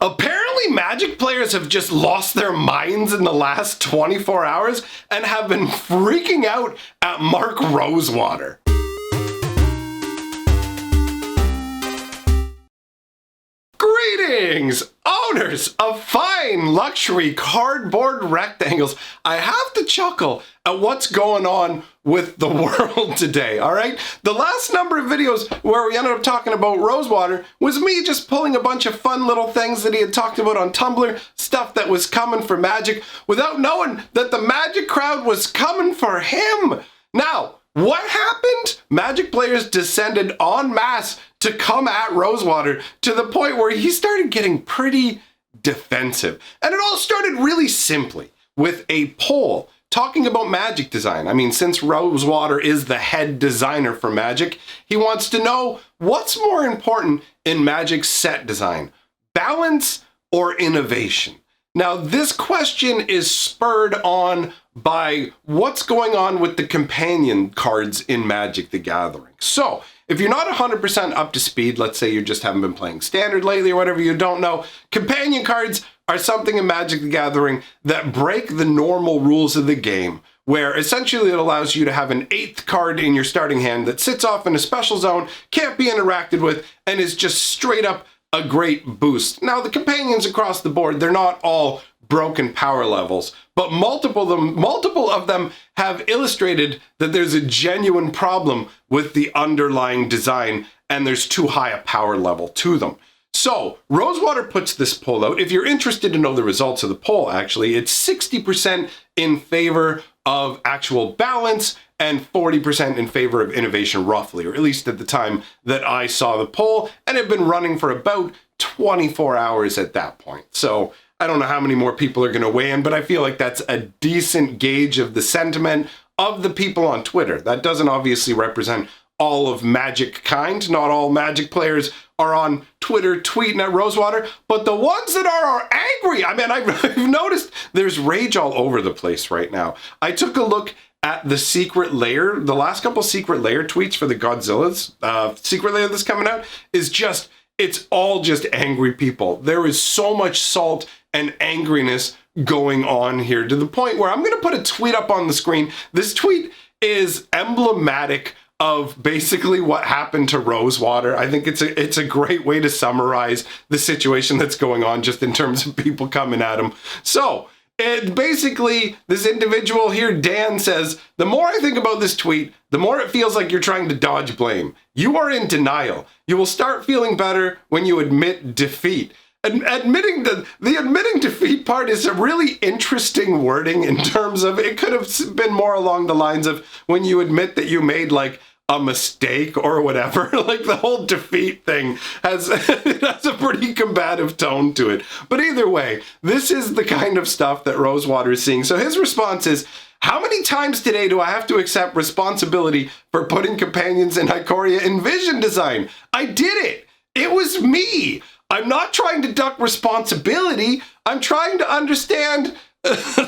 Apparently, Magic players have just lost their minds in the last 24 hours and have been freaking out at Mark Rosewater. Greetings, owners of fine luxury cardboard rectangles. I have to chuckle at what's going on with the world today, all right? The last number of videos where we ended up talking about Rosewater was me just pulling a bunch of fun little things that he had talked about on Tumblr, stuff that was coming for Magic, without knowing that the Magic crowd was coming for him. Now, what happened? Magic players descended en masse to come at Rosewater to the point where he started getting pretty defensive. And it all started really simply with a poll talking about Magic design. I mean, since Rosewater is the head designer for Magic, he wants to know what's more important in Magic set design, balance or innovation? Now, this question is spurred on by what's going on with the companion cards in Magic the Gathering. So, if you're not 100% up to speed, let's say you just haven't been playing Standard lately or whatever, you don't know, companion cards are something in Magic the Gathering that break the normal rules of the game, where essentially it allows you to have an 8th card in your starting hand that sits off in a special zone, can't be interacted with, and is just straight up a great boost. Now, the companions across the board, they're not all broken power levels, but multiple of them have illustrated that there's a genuine problem with the underlying design and there's too high a power level to them. So, Rosewater puts this poll out. If you're interested to know the results of the poll, actually, it's 60% in favor of actual balance and 40% in favor of innovation, roughly, or at least at the time that I saw the poll, and it had been running for about 24 hours at that point. So I don't know how many more people are going to weigh in, but I feel like that's a decent gauge of the sentiment of the people on Twitter. That doesn't obviously represent all of Magic kind. Not all Magic players are on Twitter tweeting at Rosewater, but the ones that are angry. I mean, I've noticed there's rage all over the place right now. I took a look at the Secret Lair, the last couple Secret Lair tweets for the Godzilla's Secret Lair that's coming out is just, it's all just angry people. There is so much salt and angriness going on here to the point where I'm going to put a tweet up on the screen. This tweet is emblematic of basically what happened to Rosewater. I think it's a great way to summarize the situation that's going on just in terms of people coming at him. So, basically, this individual here, Dan, says, the more I think about this tweet, the more it feels like you're trying to dodge blame. You are in denial. You will start feeling better when you admit defeat. Admitting defeat part is a really interesting wording in terms of, it could have been more along the lines of when you admit that you made like a mistake or whatever. Like the whole defeat thing has a pretty combative tone to it. But either way, this is the kind of stuff that Rosewater is seeing. So his response is, how many times today do I have to accept responsibility for putting companions in Ikoria in Vision design? I did it. It was me. I'm not trying to duck responsibility. I'm trying to understand,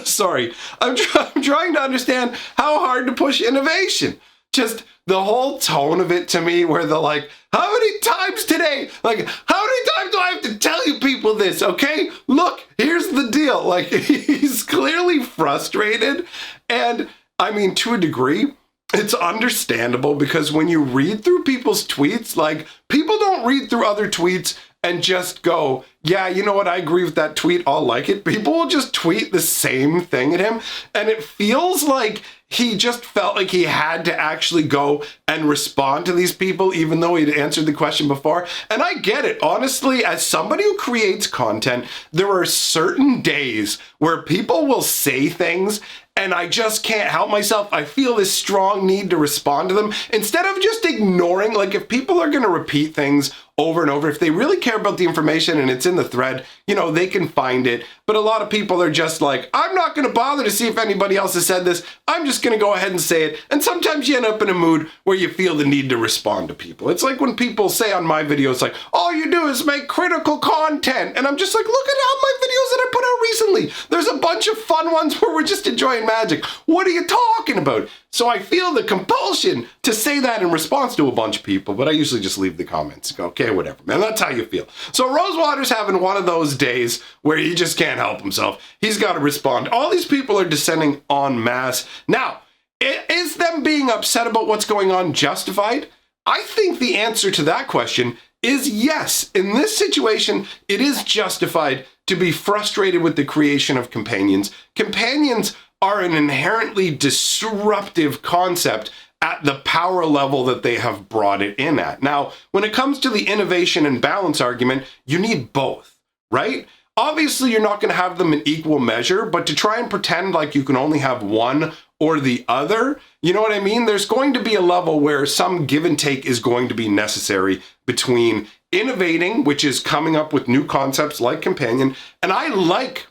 sorry, I'm trying to understand how hard to push innovation. Just the whole tone of it to me where they're like, how many times today? Like, how many times do I have to tell you people this, okay? Look, here's the deal. Like, he's clearly frustrated. And I mean, to a degree, it's understandable because when you read through people's tweets, like, people don't read through other tweets and just go, yeah, you know what, I agree with that tweet, I'll like it. People will just tweet the same thing at him. And it feels like he just felt like he had to actually go and respond to these people, even though he'd answered the question before. And I get it. Honestly, as somebody who creates content, there are certain days where people will say things and I just can't help myself. I feel this strong need to respond to them instead of just ignoring. Like, if people are going to repeat things over and over, if they really care about the information and it's in the thread, you know, they can find it. But a lot of people are just like, I'm not going to bother to see if anybody else has said this. I'm just going to go ahead and say it. And sometimes you end up in a mood where you feel the need to respond to people. It's like when people say on my videos, like, all you do is make critical content. And I'm just like, look at all my videos that I put out recently. There's a bunch of fun ones where we're just enjoying Magic. What are you talking about? So I feel the compulsion to say that in response to a bunch of people, but I usually just leave the comments. Go, okay, whatever, man, that's how you feel. So Rosewater's having one of those days where he just can't help himself. He's got to respond. All these people are descending en masse. Now, is them being upset about what's going on justified? I think the answer to that question is yes. In this situation, it is justified to be frustrated with the creation of companions. Companions are an inherently disruptive concept at the power level that they have brought it in at. Now, when it comes to the innovation and balance argument, you need both, right? Obviously, you're not going to have them in equal measure, but to try and pretend like you can only have one or the other, you know what I mean? There's going to be a level where some give and take is going to be necessary between innovating, which is coming up with new concepts like Companion, and I like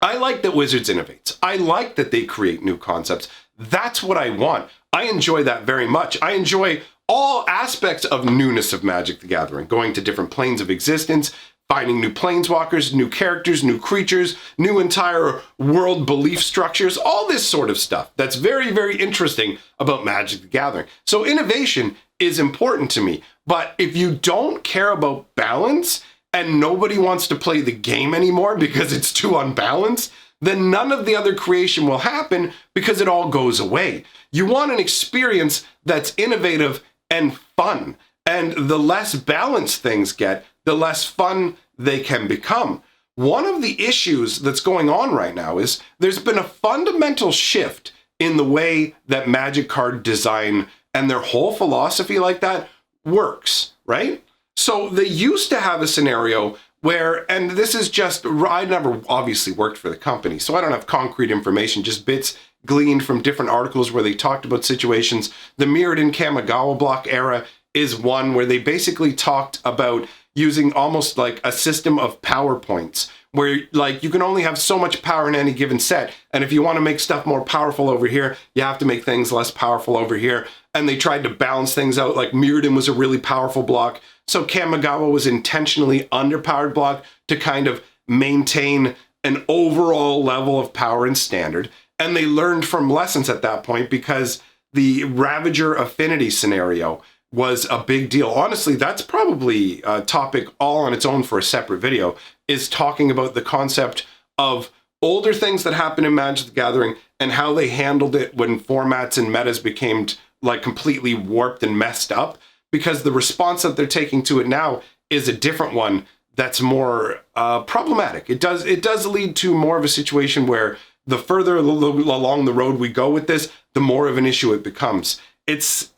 that Wizards innovates. I like that they create new concepts. That's what I want. I enjoy that very much. I enjoy all aspects of newness of Magic the Gathering, going to different planes of existence, finding new planeswalkers, new characters, new creatures, new entire world belief structures, all this sort of stuff. That's very, very interesting about Magic the Gathering. So innovation is important to me. But if you don't care about balance and nobody wants to play the game anymore because it's too unbalanced, then none of the other creation will happen because it all goes away. You want an experience that's innovative and fun. And the less balanced things get, the less fun they can become. One of the issues that's going on right now is there's been a fundamental shift in the way that Magic card design and their whole philosophy like that works, right? So they used to have a scenario where, and this is just, I never obviously worked for the company, so I don't have concrete information, just bits gleaned from different articles where they talked about situations. The Mirrodin Kamigawa block era is one where they basically talked about using almost like a system of PowerPoints where like you can only have so much power in any given set. And if you want to make stuff more powerful over here, you have to make things less powerful over here. And they tried to balance things out. Like Mirrodin was a really powerful block. So Kamigawa was intentionally underpowered block to kind of maintain an overall level of power and standard. And they learned from lessons at that point because the Ravager affinity scenario was a big deal. Honestly, that's probably a topic all on its own for a separate video, is talking about the concept of older things that happened in Magic the Gathering and how they handled it when formats and metas became like completely warped and messed up, because the response that they're taking to it now is a different one that's more problematic. It does lead to more of a situation where the further along the road we go with this, the more of an issue it becomes. It's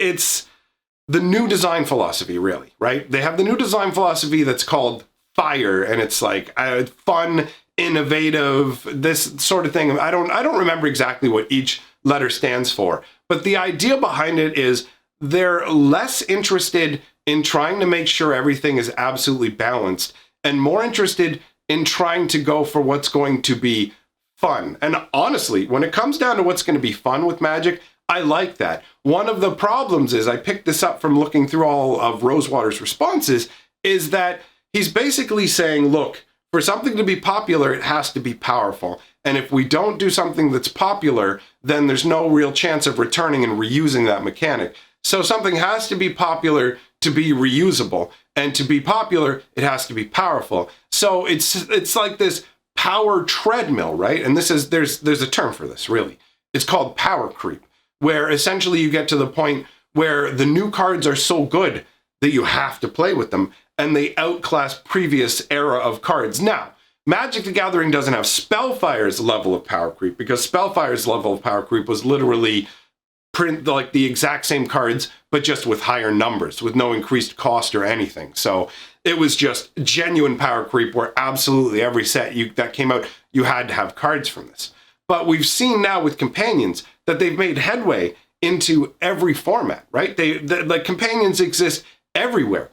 the new design philosophy, really, right? They have the new design philosophy that's called Fire, and it's like fun, innovative, this sort of thing. I don't remember exactly what each letter stands for, but the idea behind it is they're less interested in trying to make sure everything is absolutely balanced and more interested in trying to go for what's going to be fun. And honestly, when it comes down to what's going to be fun with Magic, I like that. One of the problems is, I picked this up from looking through all of Rosewater's responses, is that he's basically saying, look, for something to be popular, it has to be powerful. And if we don't do something that's popular, then there's no real chance of returning and reusing that mechanic. So something has to be popular to be reusable. And to be popular, it has to be powerful. So it's like this power treadmill, right? And this is, there's a term for this, really. It's called power creep, where essentially you get to the point where the new cards are so good that you have to play with them, and they outclass previous era of cards. Now, Magic the Gathering doesn't have Spellfire's level of power creep, because Spellfire's level of power creep was literally print like the exact same cards, but just with higher numbers, with no increased cost or anything. So it was just genuine power creep, where absolutely every set that came out, you had to have cards from this. But we've seen now with Companions that they've made headway into every format, right? Like Companions exist everywhere.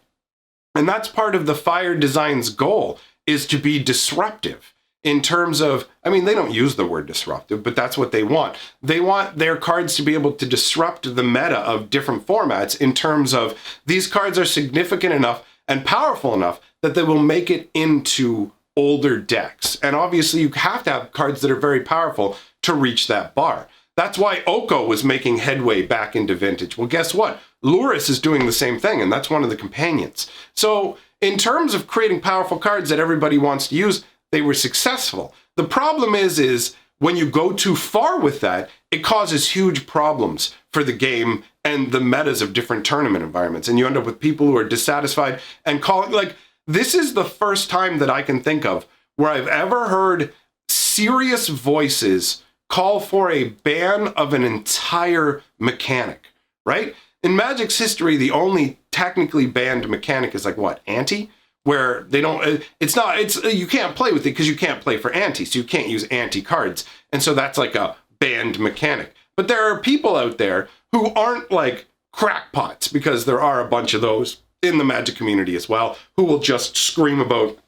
And that's part of the Fire design's goal, is to be disruptive in terms of, I mean, they don't use the word disruptive, but that's what they want. They want their cards to be able to disrupt the meta of different formats in terms of these cards are significant enough and powerful enough that they will make it into older decks. And obviously you have to have cards that are very powerful to reach that bar. That's why Oko was making headway back into Vintage. Well, guess what? Luris is doing the same thing, and that's one of the companions. So in terms of creating powerful cards that everybody wants to use, they were successful. The problem is when you go too far with that, it causes huge problems for the game and the metas of different tournament environments. And you end up with people who are dissatisfied and calling, like, this is the first time that I can think of where I've ever heard serious voices call for a ban of an entire mechanic, right? In Magic's history, the only technically banned mechanic is like what, anti? Where they don't, you can't play with it because you can't play for anti, so you can't use anti cards. And so that's like a banned mechanic. But there are people out there who aren't like crackpots, because there are a bunch of those in the Magic community as well, who will just scream about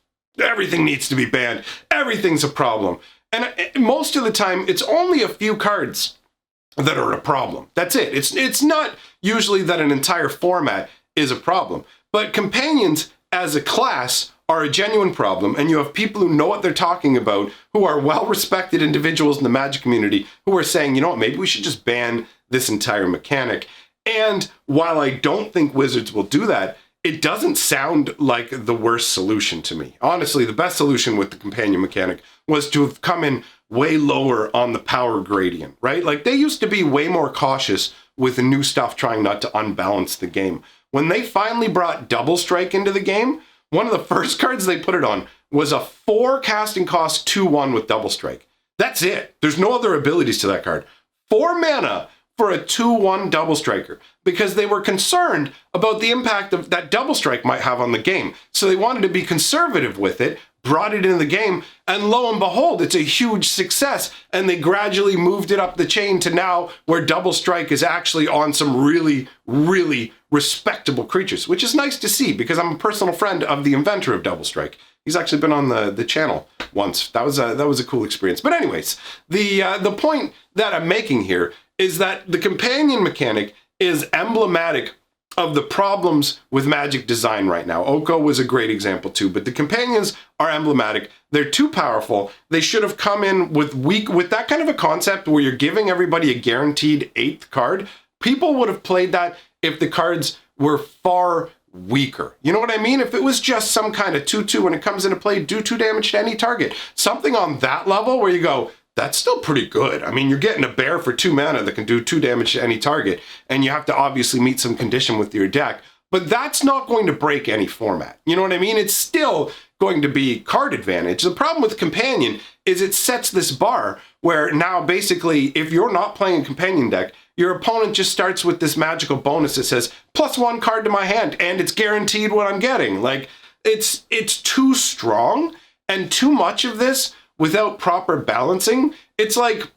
everything needs to be banned, everything's a problem. And most of the time, it's only a few cards that are a problem. That's it. It's not usually that an entire format is a problem. But companions as a class are a genuine problem, and you have people who know what they're talking about, who are well-respected individuals in the Magic community, who are saying, you know what, maybe we should just ban this entire mechanic. And while I don't think Wizards will do that, it doesn't sound like the worst solution to me. Honestly, the best solution with the companion mechanic was to have come in way lower on the power gradient, right? Like, they used to be way more cautious with the new stuff, trying not to unbalance the game. When they finally brought Double Strike into the game, one of the first cards they put it on was a 4 casting cost 2/1 with Double Strike. That's it. There's no other abilities to that card. 4 mana for a 2/1 Double Striker, because they were concerned about the impact of that Double Strike might have on the game. So they wanted to be conservative with it, brought it into the game, and lo and behold, it's a huge success. And they gradually moved it up the chain to now where Double Strike is actually on some really, really respectable creatures, which is nice to see, because I'm a personal friend of the inventor of Double Strike. He's actually been on the channel once. That was a cool experience. But anyways, the point that I'm making here is that the companion mechanic is emblematic of the problems with Magic design right now. Oko was a great example too, but the companions are emblematic. They're too powerful. They should have come in with that kind of a concept where you're giving everybody a guaranteed 8th card. People would have played that if the cards were far weaker. You know what I mean? If it was just some kind of 2/2 when it comes into play, do 2 damage to any target. Something on that level where you go, that's still pretty good. I mean, you're getting a bear for 2 mana that can do 2 damage to any target, and you have to obviously meet some condition with your deck, but that's not going to break any format. You know what I mean? It's still going to be card advantage. The problem with Companion is it sets this bar where now basically, if you're not playing a Companion deck, your opponent just starts with this magical bonus that says, +1 card to my hand, and it's guaranteed what I'm getting. Like, it's too strong, and too much of this without proper balancing. It's like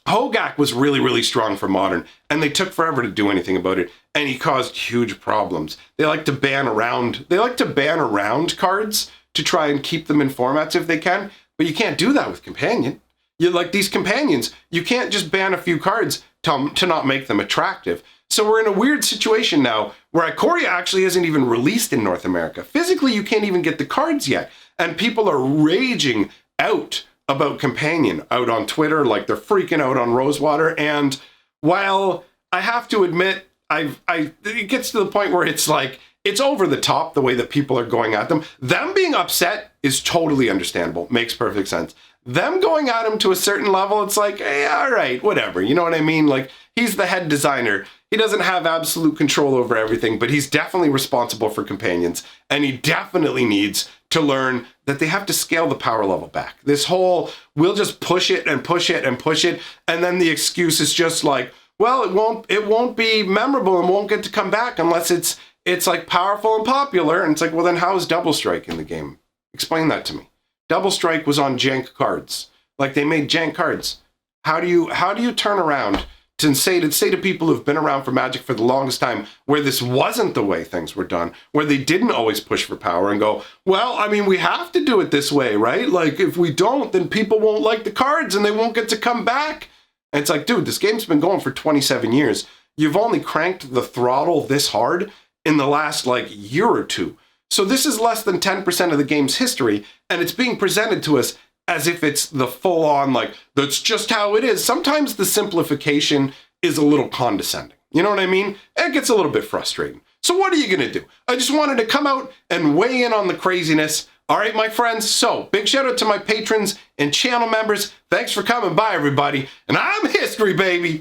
Hogak was really, really strong for Modern, and they took forever to do anything about it, and he caused huge problems. They like to ban around cards to try and keep them in formats if they can, but you can't do that with Companion. You like these Companions, you can't just ban a few cards to not make them attractive. So we're in a weird situation now where Ikoria actually isn't even released in North America. Physically, you can't even get the cards yet, and people are raging out about Companion out on Twitter, like they're freaking out on Rosewater. And while I have to admit, it gets to the point where it's like, it's over the top the way that people are going at them. Them being upset is totally understandable, makes perfect sense. Them going at him to a certain level, it's like, hey, all right, whatever. You know what I mean? Like, he's the head designer. He doesn't have absolute control over everything, but he's definitely responsible for Companions, and he definitely needs to learn that they have to scale the power level back. This whole, we'll just push it and push it and push it, and then the excuse is just like, well, it won't be memorable and won't get to come back unless it's like powerful and popular. And it's like, well, then how is Double Strike in the game? Explain that to me. Double Strike was on jank cards. Like, they made jank cards. How do you turn around to say to people who've been around for Magic for the longest time, where this wasn't the way things were done, where they didn't always push for power, and go, well, I mean, we have to do it this way, right? Like, if we don't, then people won't like the cards and they won't get to come back. And it's like, dude, this game's been going for 27 years. You've only cranked the throttle this hard in the last, like, year or two. So this is less than 10% of the game's history, and it's being presented to us as if it's the full-on, like, that's just how it is. Sometimes the simplification is a little condescending. You know what I mean? It gets a little bit frustrating. So what are you going to do? I just wanted to come out and weigh in on the craziness. All right, my friends. So big shout out to my patrons and channel members. Thanks for coming by, everybody. And I'm history, baby.